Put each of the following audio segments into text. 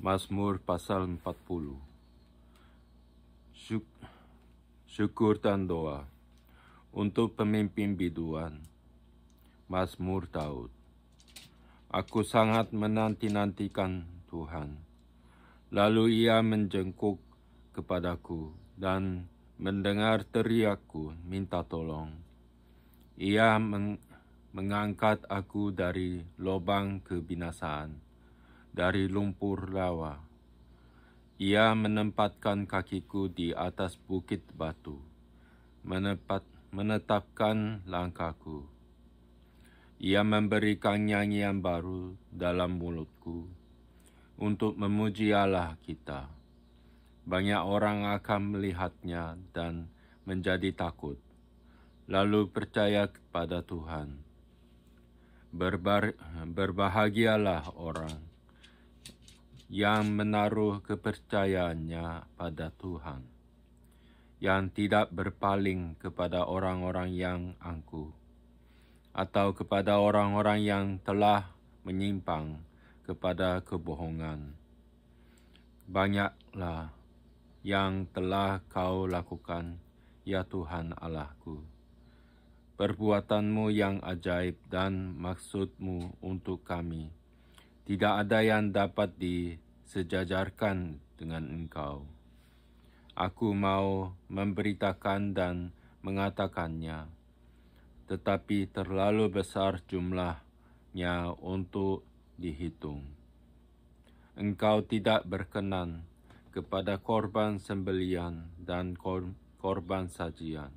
Mazmur pasal 40. Syukur dan doa untuk pemimpin biduan. Mazmur Daud. Aku sangat menanti-nantikan Tuhan. Lalu ia menjengkuk kepadaku dan mendengar teriakku minta tolong. Ia mengangkat aku dari lubang kebinasaan, dari lumpur lawa. Ia menempatkan kakiku di atas bukit batu, menetapkan langkahku. Ia memberikan nyanyian baru dalam mulutku untuk memuji Allah kita. Banyak orang akan melihatnya dan menjadi takut, lalu percaya kepada Tuhan. Berbahagialah orang yang menaruh kepercayaannya pada Tuhan, yang tidak berpaling kepada orang-orang yang angkuh, atau kepada orang-orang yang telah menyimpang kepada kebohongan. Banyaklah yang telah kau lakukan, ya Tuhan Allahku. Perbuatanmu yang ajaib dan maksudmu untuk kami, tidak ada yang dapat disejajarkan dengan Engkau. Aku mau memberitakan dan mengatakannya, tetapi terlalu besar jumlahnya untuk dihitung. Engkau tidak berkenan kepada korban sembelian dan korban sajian,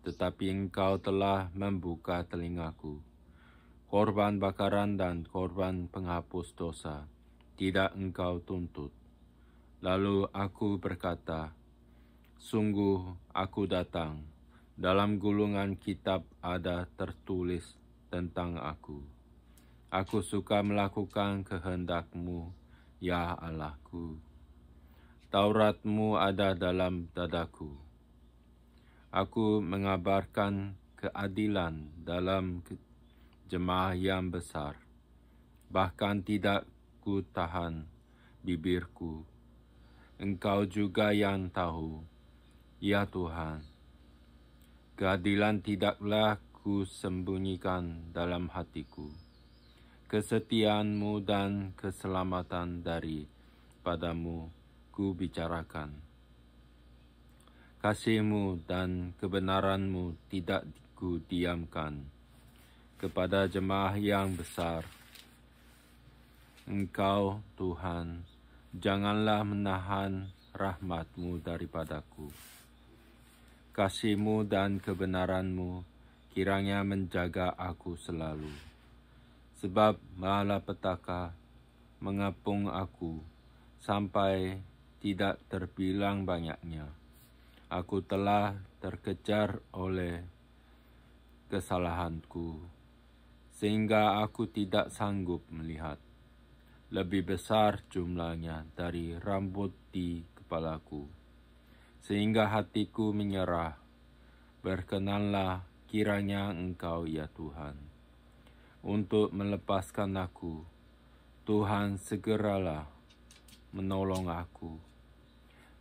tetapi Engkau telah membuka telingaku. Korban bakaran dan korban penghapus dosa tidak Engkau tuntut. Lalu aku berkata, sungguh aku datang. Dalam gulungan kitab ada tertulis tentang aku. Aku suka melakukan kehendak-Mu, ya Allahku. Taurat-Mu ada dalam dadaku. Aku mengabarkan keadilan dalam jemaah yang besar. Bahkan tidak ku tahan bibirku. Engkau juga yang tahu, ya Tuhan. Keadilan tidaklah ku sembunyikan dalam hatiku. Kesetiaan-Mu dan keselamatan daripadamu ku bicarakan. Kasih-Mu dan kebenaran-Mu tidak ku diamkan kepada jemaah yang besar. Engkau, Tuhan, janganlah menahan rahmat-Mu daripadaku. Kasih-Mu dan kebenaran-Mu kiranya menjaga aku selalu. Sebab malapetaka mengepung aku sampai tidak terbilang banyaknya. Aku telah terkejar oleh kesalahanku, sehingga aku tidak sanggup melihat. Lebih besar jumlahnya dari rambut di kepalaku, sehingga hatiku menyerah. Berkenanlah kiranya Engkau, ya Tuhan, untuk melepaskan aku. Tuhan, segeralah menolong aku.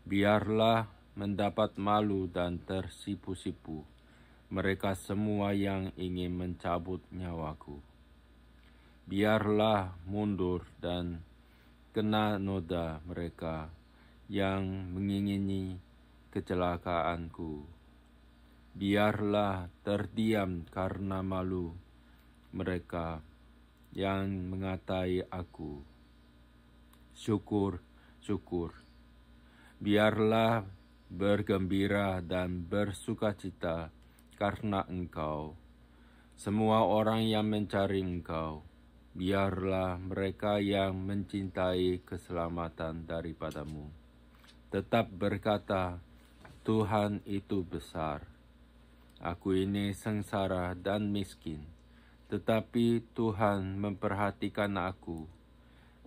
Biarlah mendapat malu dan tersipu-sipu mereka semua yang ingin mencabut nyawaku. Biarlah mundur dan kena noda mereka yang mengingini kecelakaanku. Biarlah terdiam karena malu mereka yang mengatai aku. Syukur, syukur. Biarlah bergembira dan bersukacita karena Engkau. Semua orang yang mencari Engkau, biarlah mereka yang mencintai keselamatan daripadamu tetap berkata, Tuhan itu besar. Aku ini sengsara dan miskin, tetapi Tuhan memperhatikan aku.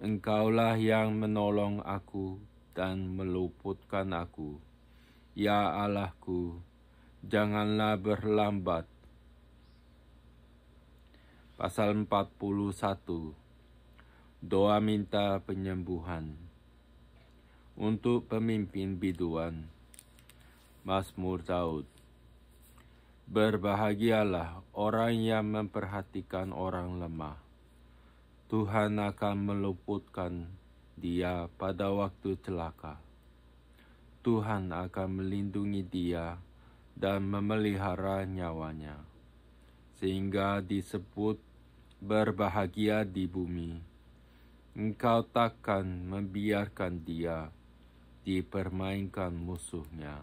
Engkaulah yang menolong aku dan meluputkan aku. Ya Allahku, janganlah berlambat. Pasal 41. Doa minta penyembuhan. Untuk pemimpin biduan, Mazmur Daud. Berbahagialah orang yang memperhatikan orang lemah. Tuhan akan meluputkan dia pada waktu celaka. Tuhan akan melindungi dia dan memelihara nyawanya, sehingga disebut berbahagia di bumi. Engkau takkan membiarkan dia dipermainkan musuhnya.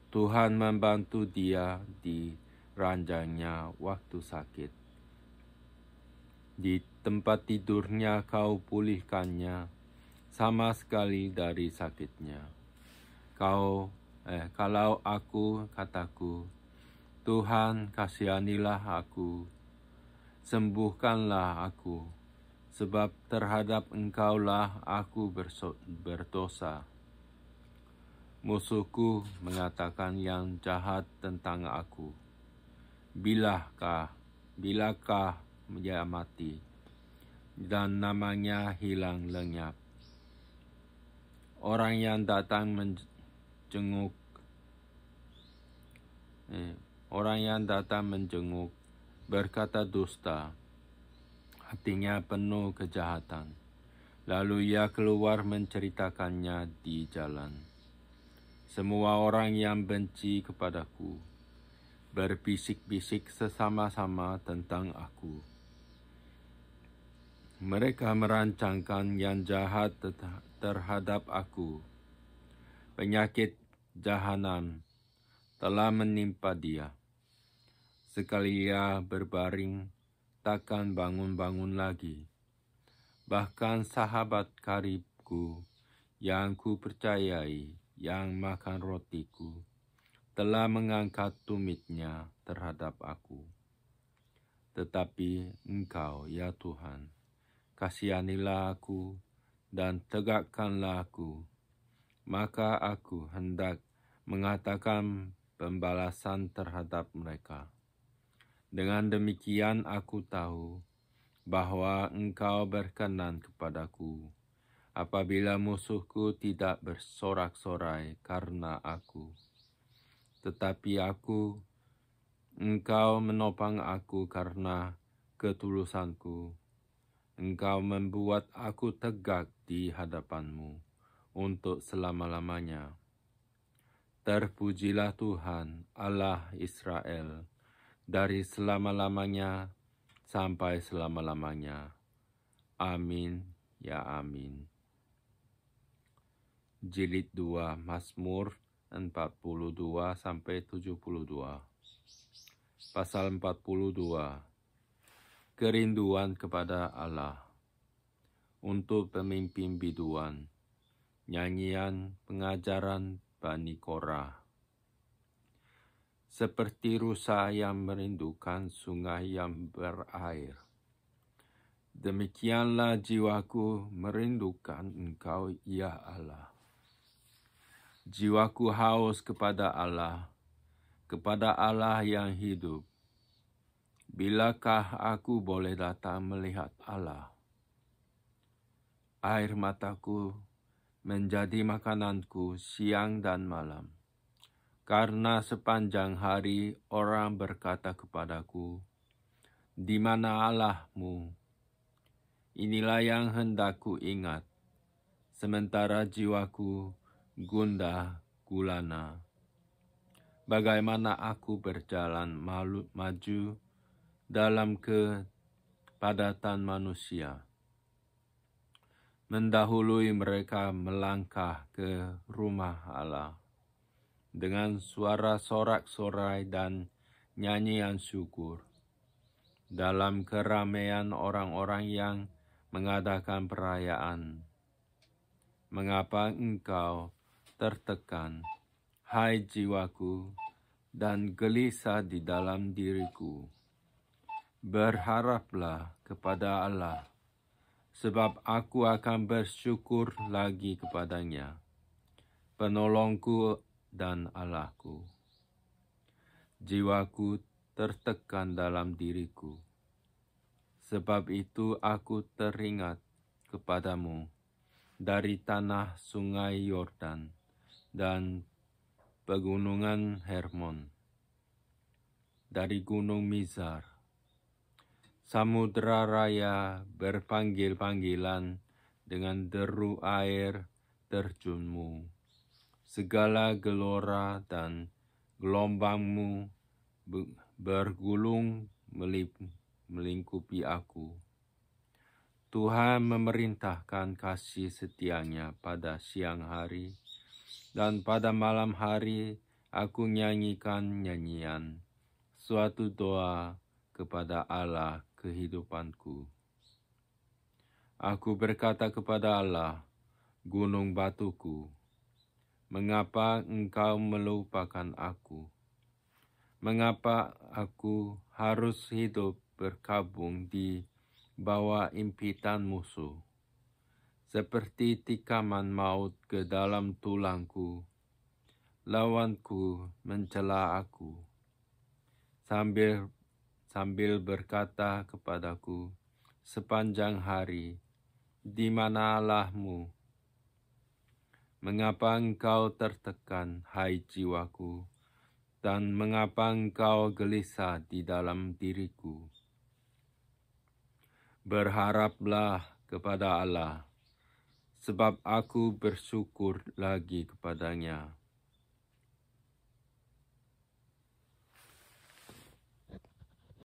Tuhan membantu dia di ranjangnya waktu sakit. Di tempat tidurnya kau pulihkannya sama sekali dari sakitnya. Kalau aku kataku, Tuhan kasihanilah aku, sembuhkanlah aku, sebab terhadap Engkaulah aku berdosa. Musuhku mengatakan yang jahat tentang aku. Bilakah dia mati dan namanya hilang lenyap? Orang yang datang menjenguk berkata dusta, hatinya penuh kejahatan. Lalu ia keluar menceritakannya di jalan. Semua orang yang benci kepadaku berbisik-bisik sesama-sama tentang aku. Mereka merancangkan yang jahat terhadap aku. Penyakit jahanam telah menimpa dia. Sekali ia berbaring, takkan bangun-bangun lagi. Bahkan sahabat karibku yang kupercayai, yang makan rotiku, telah mengangkat tumitnya terhadap aku. Tetapi Engkau, ya Tuhan, kasihanilah aku dan tegakkanlah aku. Maka aku hendak mengatakan pembalasan terhadap mereka. Dengan demikian aku tahu bahwa Engkau berkenan kepadaku, apabila musuhku tidak bersorak-sorai karena aku. Tetapi Engkau menopang aku karena ketulusanku. Engkau membuat aku tegak di hadapan-Mu untuk selama-lamanya. Terpujilah Tuhan, Allah Israel, dari selama-lamanya sampai selama-lamanya. Amin, ya amin. Jilid 2 Mazmur 42-72. Pasal 42. Kerinduan kepada Allah. Untuk pemimpin biduan, nyanyian pengajaran Bani Korah. Seperti rusa yang merindukan sungai yang berair, demikianlah jiwaku merindukan Engkau, ya Allah. Jiwaku haus kepada Allah yang hidup. Bilakah aku boleh datang melihat Allah? Air mataku menjadi makananku siang dan malam. Karena sepanjang hari orang berkata kepadaku, di mana Allahmu? Inilah yang hendak ku ingat, sementara jiwaku gundah gulana. Bagaimana aku berjalan maju dalam kepadatan manusia, mendahului mereka melangkah ke rumah Allah dengan suara sorak-sorai dan nyanyian syukur dalam keramaian orang-orang yang mengadakan perayaan. Mengapa engkau tertekan, hai jiwaku, dan gelisah di dalam diriku? Berharaplah kepada Allah, sebab aku akan bersyukur lagi kepadanya, penolongku dan Allahku. Jiwaku tertekan dalam diriku, sebab itu aku teringat kepadamu dari tanah sungai Yordan dan pegunungan Hermon, dari gunung Mizar. Samudra raya berpanggil-panggilan dengan deru air terjunmu. Segala gelora dan gelombangmu bergulung melingkupi aku. Tuhan memerintahkan kasih setianya pada siang hari, dan pada malam hari aku nyanyikan nyanyian, suatu doa kepada Allah kehidupanku. Aku berkata kepada Allah, gunung batuku, mengapa engkau melupakan aku? Mengapa aku harus hidup berkabung di bawah impitan musuh? Seperti tikaman maut ke dalam tulangku, lawanku mencela aku, sambil berkata kepadaku sepanjang hari, di mana Allahmu? Mengapa engkau tertekan, hai jiwaku, dan mengapa engkau gelisah di dalam diriku? Berharaplah kepada Allah, sebab aku bersyukur lagi kepadanya.